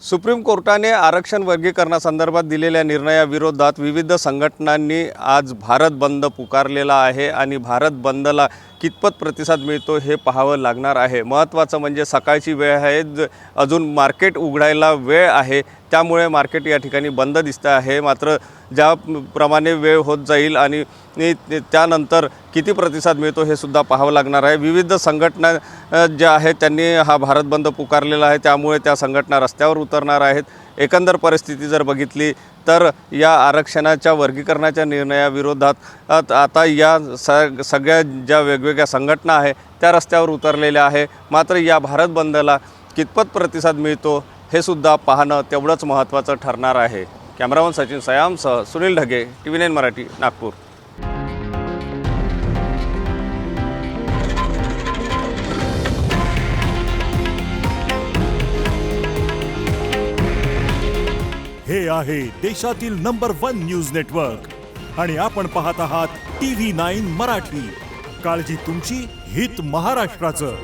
Supreme कोर्टाने आरक्षण वर्गीकरणासंदर्भात दिलेल्या निर्णयाविरोधात विविध संघटनांनी आज भारत बंद पुकारलेला आहे आणि भारत बंदला कितपत प्रतिसाद मिळतो हे पाहावं लागणार आहे। महत्त्वाचं म्हणजे सकाळची वेळ आहे, अजून मार्केट उघडायला वेळ आहे, त्यामुळे मार्केट या ठिकाणी बंद दिसतं आहे। मात्र ज्याप्रमाणे वेळ होत जाईल आणि त्यानंतर किती प्रतिसाद मिळतो हे सुद्धा पाहावं लागणार आहे। विविध संघटना ज्या आहेत त्यांनी हा भारत बंद पुकारलेला आहे, त्यामुळे त्या संघटना रस्त्यावर उतरणार आहेत। एकंदर परिस्थिती जर बघितली तर या आरक्षणाच्या वर्गीकरणाच्या निर्णयाविरोधात आता या सगळ्या ज्या वेगवेगळ्या संघटना आहेत त्या रस्त्यावर उतरलेल्या आहे। मात्र या भारत बंदला कितपत प्रतिसाद मिळतो हे सुद्धा पाहणं तेवढंच महत्त्वाचं ठरणार आहे। कॅमेरामन सचिन सयामसह सुनील ढगे, TV9 मराठी, नागपूर। हे आहे देशातील नंबर 1 न्यूज नेटवर्क आणि आपण पाहत आहात TV9 मराठी। काळजी तुमची, हित महाराष्ट्राचं।